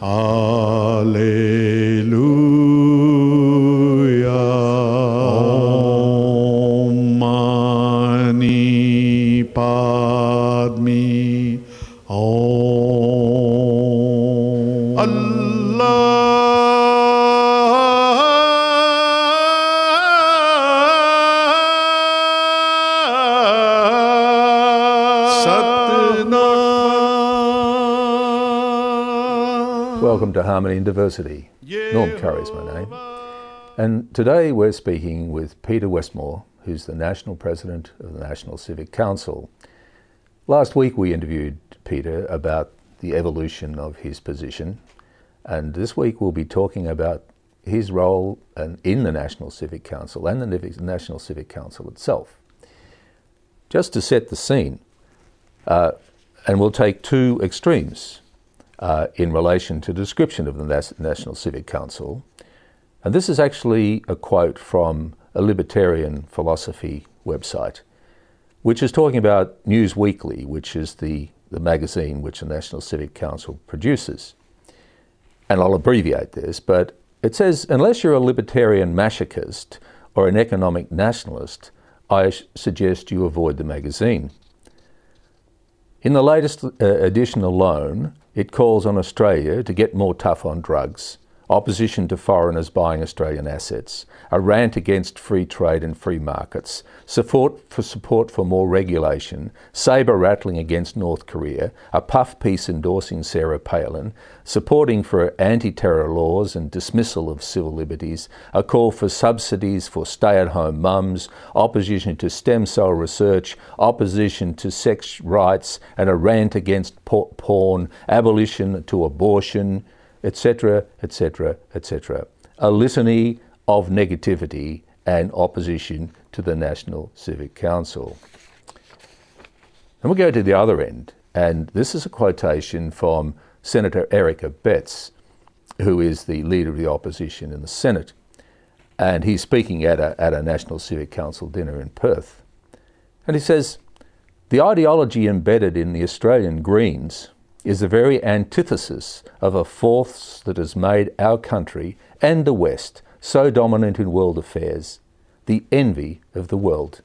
Alleluia. Om Mani Padme Om. Allah Satnam. Welcome to Harmony and Diversity. Norm Currie is my name. And today we're speaking with Peter Westmore, who's the National President of the National Civic Council. Last week we interviewed Peter about the evolution of his position, and this week we'll be talking about his role in the National Civic Council and the National Civic Council itself. Just to set the scene, and we'll take two extremes in relation to description of the National Civic Council. And this is actually a quote from a libertarian philosophy website, which is talking about News Weekly, which is the magazine which the National Civic Council produces. And I'll abbreviate this, but it says, unless you're a libertarian masochist or an economic nationalist, I suggest you avoid the magazine. In the latest edition alone, it calls on Australia to get more tough on drugs, opposition to foreigners buying Australian assets, a rant against free trade and free markets, support for more regulation, sabre-rattling against North Korea, a puff piece endorsing Sarah Palin, supporting for anti-terror laws and dismissal of civil liberties, a call for subsidies for stay-at-home mums, opposition to stem cell research, opposition to sex rights, and a rant against porn, abolition to abortion, etc., etc., etc. A litany of negativity and opposition to the National Civic Council. And we'll go to the other end, and this is a quotation from Senator Eric Abetz, who is the leader of the opposition in the Senate, and he's speaking at a National Civic Council dinner in Perth. And he says, "The ideology embedded in the Australian Greens is the very antithesis of a force that has made our country and the West so dominant in world affairs, the envy of the world.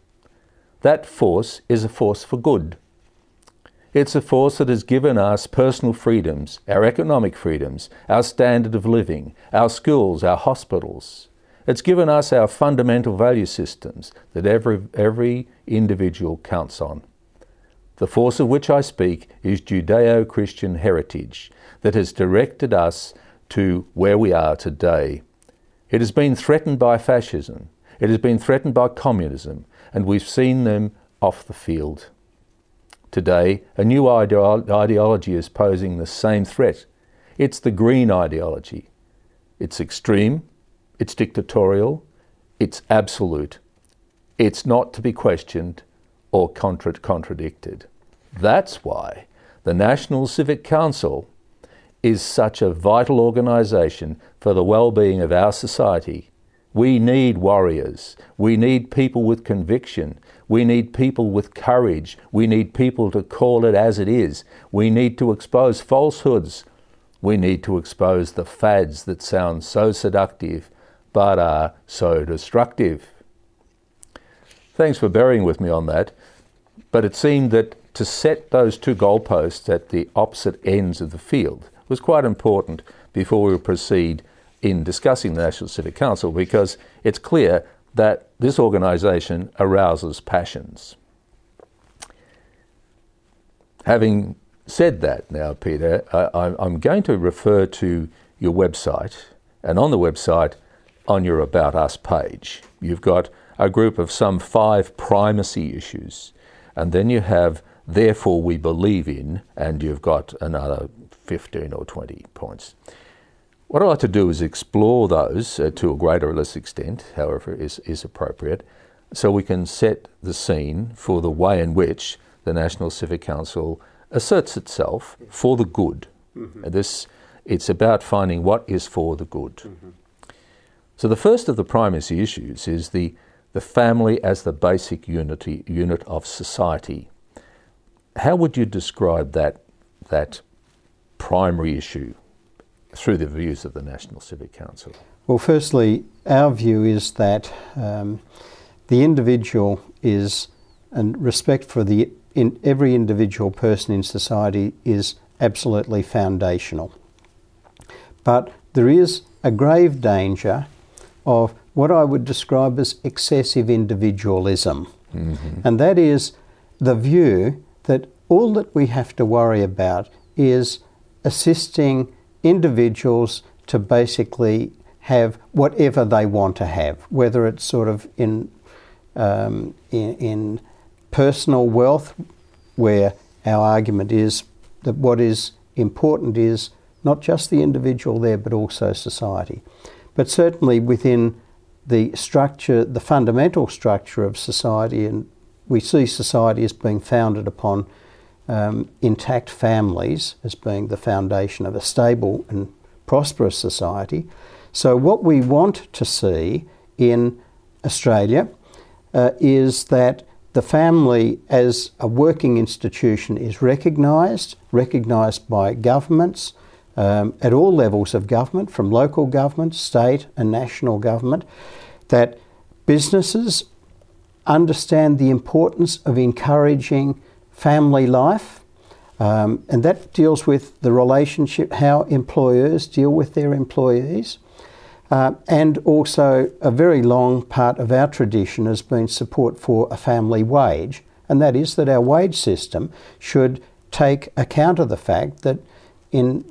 That force is a force for good. It's a force that has given us personal freedoms, our economic freedoms, our standard of living, our schools, our hospitals. It's given us our fundamental value systems that every individual counts on. The force of which I speak is Judeo-Christian heritage that has directed us to where we are today. It has been threatened by fascism. It has been threatened by communism, and we've seen them off the field. Today, a new ideology is posing the same threat. It's the green ideology. It's extreme, it's dictatorial, it's absolute. It's not to be questioned or contradicted. That's why the National Civic Council is such a vital organisation for the well-being of our society. We need warriors. We need people with conviction. We need people with courage. We need people to call it as it is. We need to expose falsehoods. We need to expose the fads that sound so seductive but are so destructive." Thanks for bearing with me on that, but it seemed that to set those two goalposts at the opposite ends of the field was quite important before we proceed in discussing the National Civic Council, because it's clear that this organisation arouses passions. Having said that now, Peter, I'm going to refer to your website, and on the website, on your About Us page, you've got a group of some 5 primacy issues, and then you have Therefore We Believe In, and you've got another 15 or 20 points. What I'd like to do is explore those to a greater or less extent, however is appropriate, so we can set the scene for the way in which the National Civic Council asserts itself for the good. Mm-hmm. It's about finding what is for the good. Mm-hmm. So the first of the primacy issues is the family as the basic unit of society. How would you describe that primary issue through the views of the National Civic Council? Well, firstly, our view is that the individual is, and respect for every individual person in society is absolutely foundational. But there is a grave danger of what I would describe as excessive individualism. Mm-hmm. And that is the view that all that we have to worry about is assisting individuals to basically have whatever they want to have, whether it's sort of in personal wealth, where our argument is that what is important is not just the individual there, but also society. But certainly within the structure, the fundamental structure of society, and we see society as being founded upon intact families as being the foundation of a stable and prosperous society. So what we want to see in Australia is that the family as a working institution is recognised by governments at all levels of government, from local government, state and national government, that businesses understand the importance of encouraging family life, and that deals with the relationship, how employers deal with their employees. And also a very long part of our tradition has been support for a family wage, and that is that our wage system should take account of the fact that in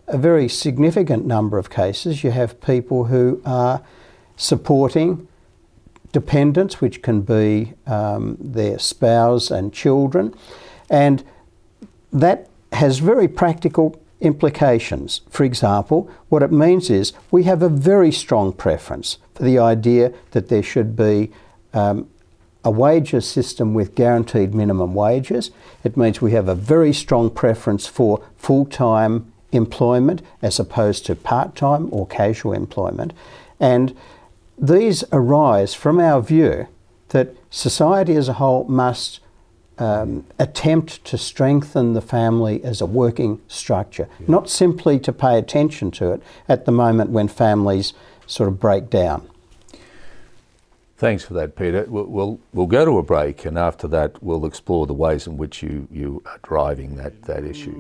a very significant number of cases you have people who are supporting dependents, which can be their spouse and children, and that has very practical implications. For example, what it means is we have a very strong preference for the idea that there should be a wages system with guaranteed minimum wages. It means we have a very strong preference for full-time employment as opposed to part-time or casual employment. And these arise from our view that society as a whole must attempt to strengthen the family as a working structure, not simply to pay attention to it at the moment when families sort of break down. Thanks for that, Peter. We'll go to a break, and after that we'll explore the ways in which you are driving that issue.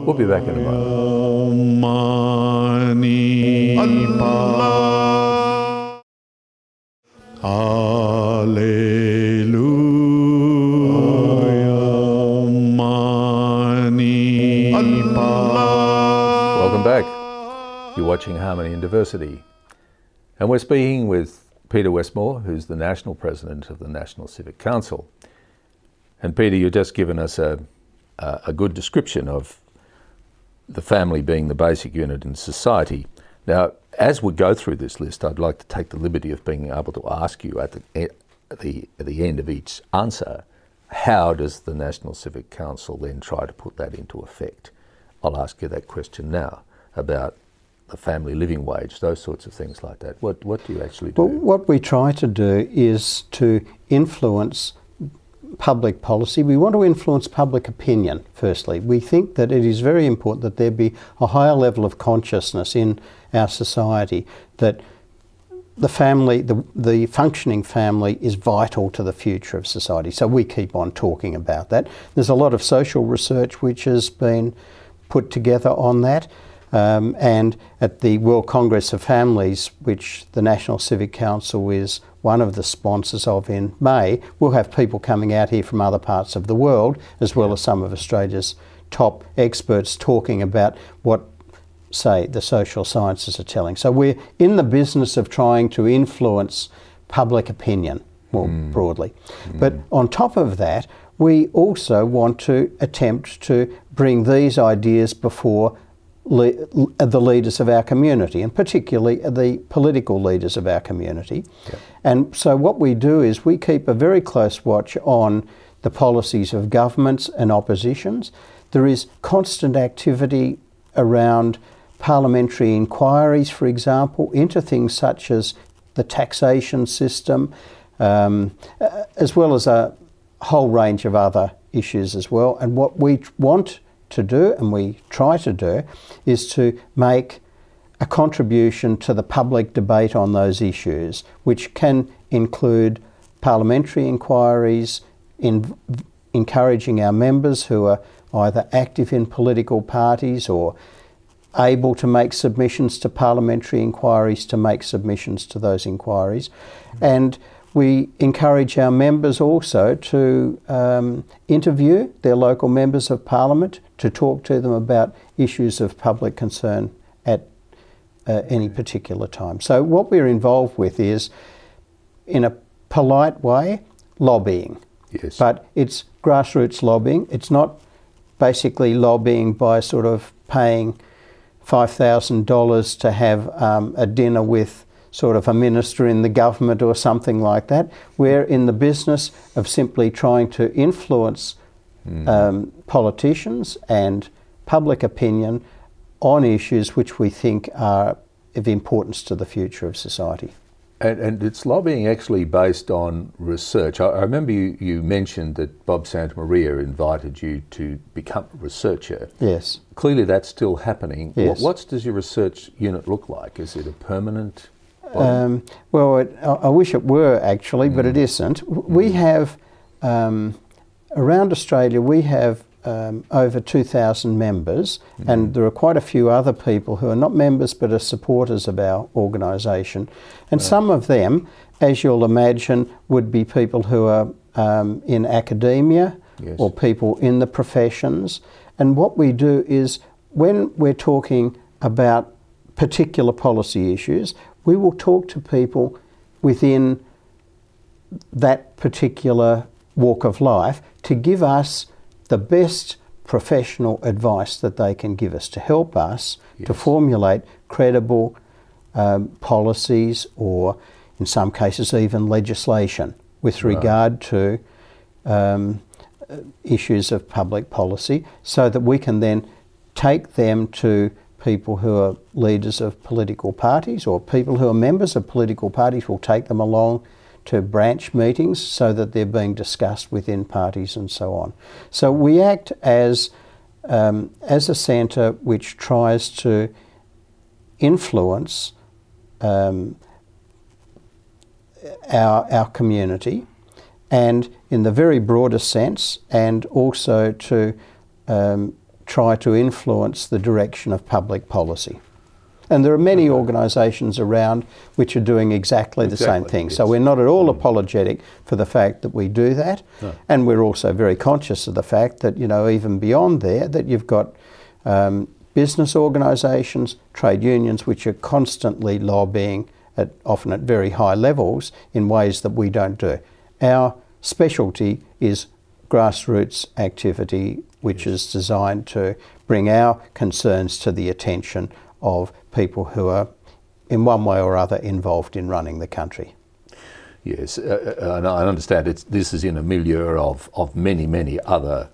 We'll be back in a moment. Welcome back. You're watching Harmony and Diversity, and we're speaking with Peter Westmore, who's the National President of the National Civic Council. And Peter, you've just given us a good description of the family being the basic unit in society. Now, as we go through this list, I'd like to take the liberty of being able to ask you at the end of each answer, how does the National Civic Council then try to put that into effect? I'll ask you that question now about the family living wage, those sorts of things like that. What do you actually do? Well, what we try to do is to influence public policy. We want to influence public opinion, firstly. We think that it is very important that there be a higher level of consciousness in our society that the family, the functioning family is vital to the future of society. So we keep on talking about that. There's a lot of social research which has been put together on that. And at the World Congress of Families, which the National Civic Council is one of the sponsors of in May, we'll have people coming out here from other parts of the world, as well as some of Australia's top experts talking about what, say, the social sciences are telling. So we're in the business of trying to influence public opinion more broadly. But on top of that, we also want to attempt to bring these ideas before the leaders of our community, and particularly the political leaders of our community. Yeah. And so what we do is we keep a very close watch on the policies of governments and oppositions. There is constant activity around parliamentary inquiries, for example, into things such as the taxation system, as well as a whole range of other issues as well. And what we want to do, and we try to do, is to make a contribution to the public debate on those issues, which can include parliamentary inquiries, encouraging our members who are either active in political parties or able to make submissions to parliamentary inquiries to make submissions to those inquiries. And we encourage our members also to interview their local members of parliament, to talk to them about issues of public concern at any particular time. So what we're involved with is, in a polite way, lobbying. Yes. But it's grassroots lobbying. It's not basically lobbying by sort of paying $5,000 to have a dinner with sort of a minister in the government or something like that. We're in the business of simply trying to influence politicians and public opinion on issues which we think are of importance to the future of society. And it's lobbying actually based on research. I remember you mentioned that Bob Santamaria invited you to become a researcher. Yes. Clearly that's still happening. Yes. What does your research unit look like? Is it a permanent body? Well, I wish it were actually, but it isn't. We have, around Australia, we have over 2,000 members, and there are quite a few other people who are not members but are supporters of our organisation. And some of them, as you'll imagine, would be people who are in academia or people in the professions. And what we do is, when we're talking about particular policy issues, we will talk to people within that particular walk of life to give us the best professional advice that they can give us, to help us to formulate credible policies, or in some cases even legislation with regard to issues of public policy, so that we can then take them to people who are leaders of political parties, or people who are members of political parties will take them along to branch meetings so that they're being discussed within parties and so on. So we act as a centre which tries to influence our community, and in the very broadest sense, and also to try to influence the direction of public policy. And there are many organisations around which are doing exactly the same thing. Yes. So we're not at all apologetic for the fact that we do that. No. And we're also very conscious of the fact that, you know, even beyond there, that you've got business organisations, trade unions, which are constantly lobbying, often at very high levels, in ways that we don't do. Our specialty is grassroots activity, which is designed to bring our concerns to the attention of people who are in one way or other involved in running the country. Yes, and I understand this is in a milieu of many other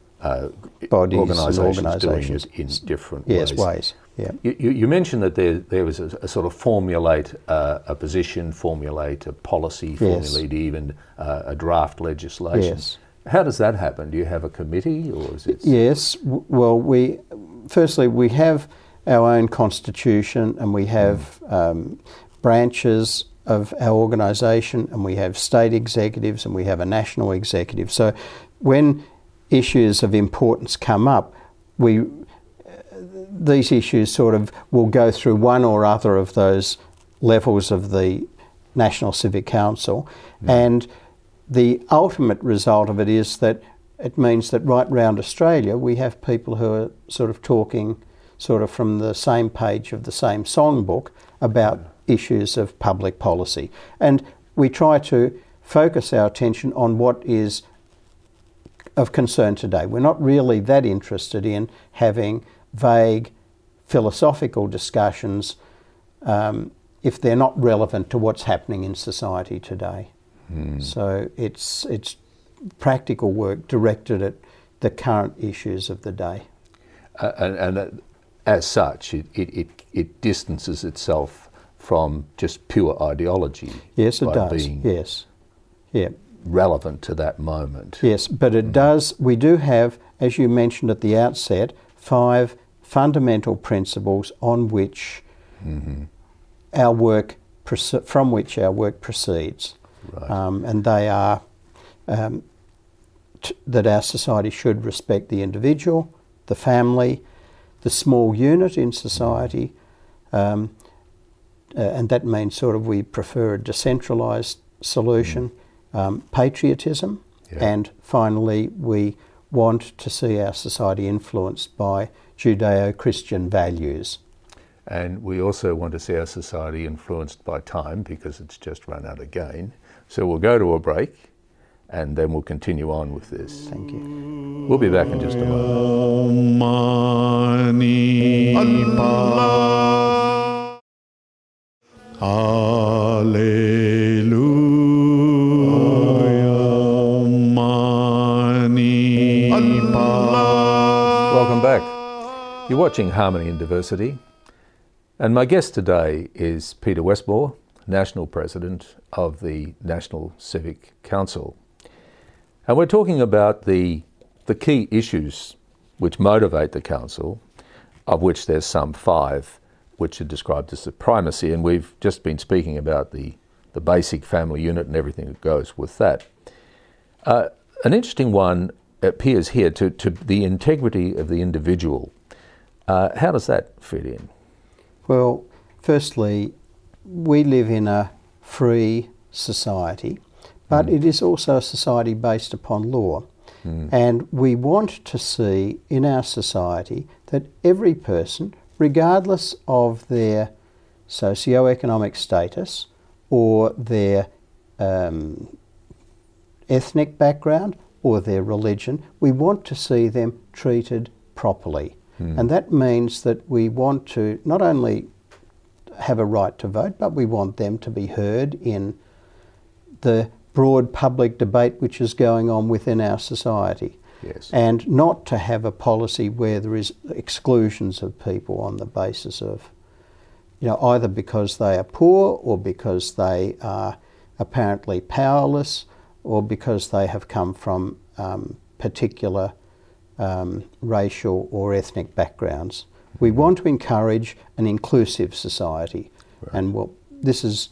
bodies organisations doing it in different ways. Yes, ways. Yeah. You mentioned that there was a sort of formulate a position, formulate a policy, formulate even a draft legislation. Yes. How does that happen? Do you have a committee, or is it? Yes. Well, we have our own constitution, and we have branches of our organisation, and we have state executives, and we have a national executive. So when issues of importance come up, these issues sort of will go through one or other of those levels of the National Civic Council, and the ultimate result of it is that it means that right round Australia we have people who are sort of talking sort of from the same page of the same songbook about issues of public policy. And we try to focus our attention on what is of concern today. We're not really that interested in having vague philosophical discussions if they're not relevant to what's happening in society today. So it's practical work directed at the current issues of the day. And as such, it distances itself from just pure ideology. Yes, it does. Being yes. Yeah. relevant to that moment. Yes, but it does. We do have, as you mentioned at the outset, 5 fundamental principles on which our work from which our work proceeds. Right. And they are that our society should respect the individual, the family, the small unit in society, and that means sort of we prefer a decentralised solution, patriotism, and finally we want to see our society influenced by Judeo-Christian values. And we also want to see our society influenced by time, because it's just run out again. So we'll go to a break and then we'll continue on with this. Thank you. We'll be back in just a moment. Om Mani Padme. Alleluia. Om Mani Padme. Welcome back. You're watching Harmony and Diversity. And my guest today is Peter Westmore, National President of the National Civic Council. And we're talking about the key issues which motivate the Council, of which there's some 5, which are described as the primacy, and we've just been speaking about the basic family unit and everything that goes with that. An interesting one appears here, to the integrity of the individual. How does that fit in? Well, firstly, we live in a free society, but it is also a society based upon law. And we want to see in our society that every person, regardless of their socio-economic status or their ethnic background or their religion, we want to see them treated properly. And that means that we want to not only have a right to vote, but we want them to be heard in the broad public debate which is going on within our society. Yes. And not to have a policy where there is exclusions of people on the basis of, either because they are poor or because they are apparently powerless or because they have come from particular racial or ethnic backgrounds. We want to encourage an inclusive society, and this is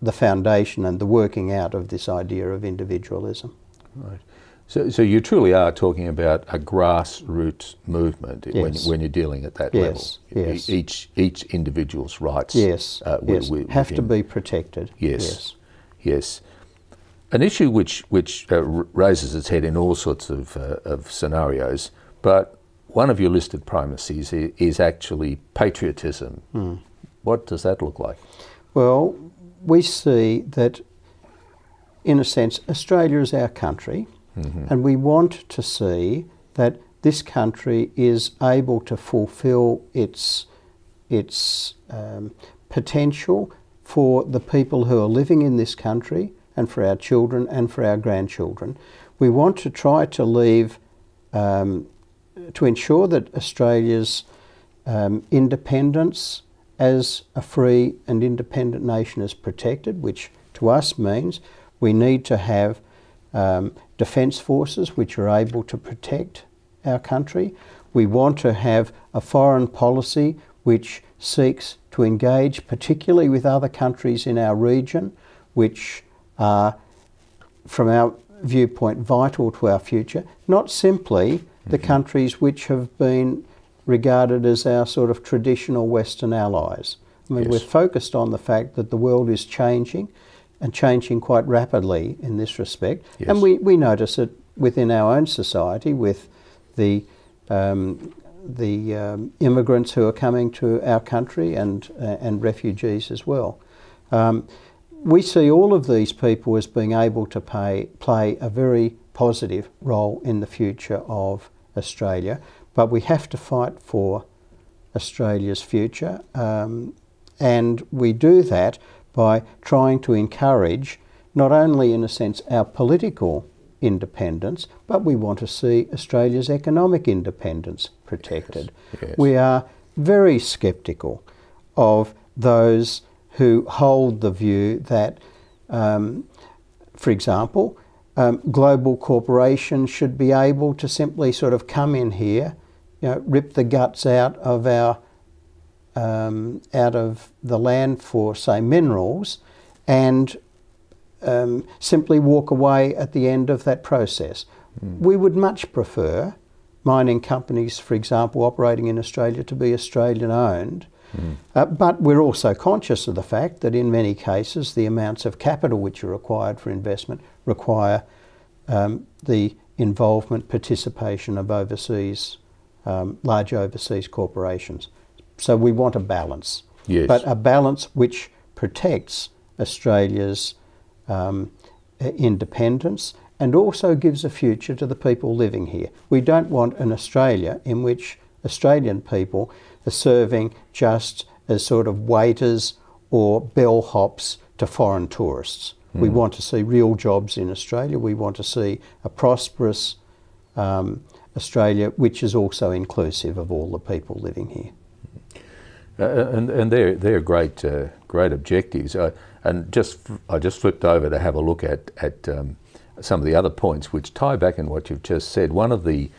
the foundation and the working out of this idea of individualism. Right. So you truly are talking about a grassroots movement when you're dealing at that level. Yes. Each individual's rights have to be protected. Yes. An issue which raises its head in all sorts of scenarios, but one of your listed primacies is actually patriotism. What does that look like? Well, we see that, in a sense, Australia is our country, and we want to see that this country is able to fulfil its potential for the people who are living in this country, and for our children and for our grandchildren. We want to try to leave, to ensure that Australia's independence as a free and independent nation is protected, which to us means we need to have defence forces which are able to protect our country. We want to have a foreign policy which seeks to engage particularly with other countries in our region, which are, from our viewpoint, vital to our future, not simply the countries which have been regarded as our sort of traditional Western allies. I mean, we're focused on the fact that the world is changing, and changing quite rapidly in this respect. And we notice it within our own society with the immigrants who are coming to our country and refugees as well. We see all of these people as being able to play a very positive role in the future of Australia, but we have to fight for Australia's future, and we do that by trying to encourage not only, in a sense, our political independence, but we want to see Australia's economic independence protected. We are very sceptical of those who hold the view that, for example, global corporations should be able to simply sort of come in here rip the guts out of the land for, say, minerals, and simply walk away at the end of that process. We would much prefer mining companies, for example, operating in Australia to be Australian-owned. But we're also conscious of the fact that in many cases the amounts of capital which are required for investment require the involvement, participation of overseas, large overseas corporations. So we want a balance, Yes. but a balance which protects Australia's independence and also gives a future to the people living here. We don't want an Australia in which Australian people are serving just as sort of waiters or bellhops to foreign tourists. We want to see real jobs in Australia. We want to see a prosperous Australia which is also inclusive of all the people living here. And they're great objectives. I just flipped over to have a look at some of the other points which tie back in what you've just said. One of the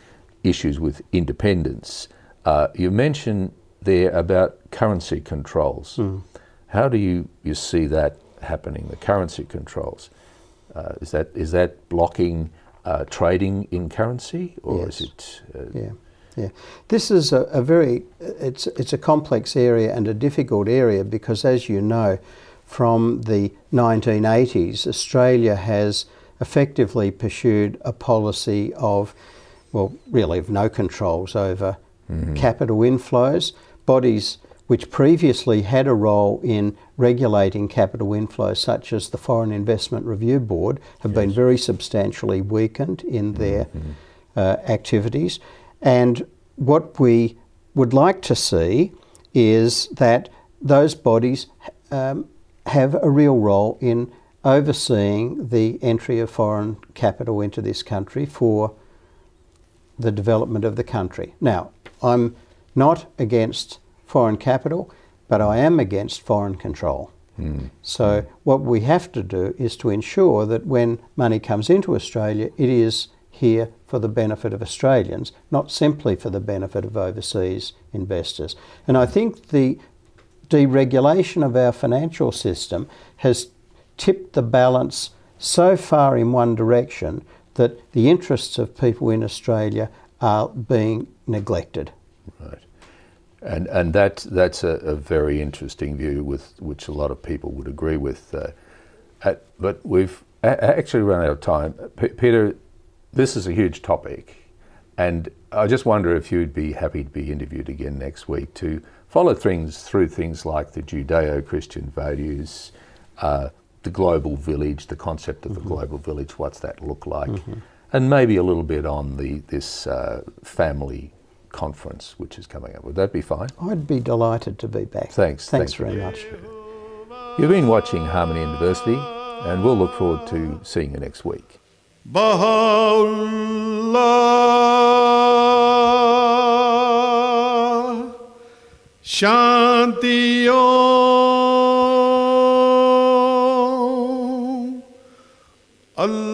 issues with independence, you mentioned there about currency controls. How do you see that happening? The currency controls, is that blocking trading in currency, or Yes. is it? Yeah. This is it's a complex area and a difficult area because, as you know, from the 1980s, Australia has effectively pursued a policy of, well, really of no controls over capital inflows. Bodies which previously had a role in regulating capital inflows, such as the Foreign Investment Review Board, have been very substantially weakened in their activities. And what we would like to see is that those bodies have a real role in overseeing the entry of foreign capital into this country for the development of the country. Now, I'm not against foreign capital, but I am against foreign control. So what we have to do is to ensure that when money comes into Australia, it is here for the benefit of Australians, not simply for the benefit of overseas investors. And I think the deregulation of our financial system has tipped the balance so far in one direction that the interests of people in Australia are being neglected. Right. And that's a very interesting view with which a lot of people would agree with. But we've actually run out of time. Peter, this is a huge topic, and I just wonder if you'd be happy to be interviewed again next week to follow through things like the Judeo-Christian values, the global village, the concept of the global village, what's that look like, and maybe a little bit on this family conference which is coming up. Would that be fine? I'd be delighted to be back. Thanks very much. You've been watching Harmony University, and we'll look forward to seeing you next week. Baha'u'llah, Shanti Om, Allah.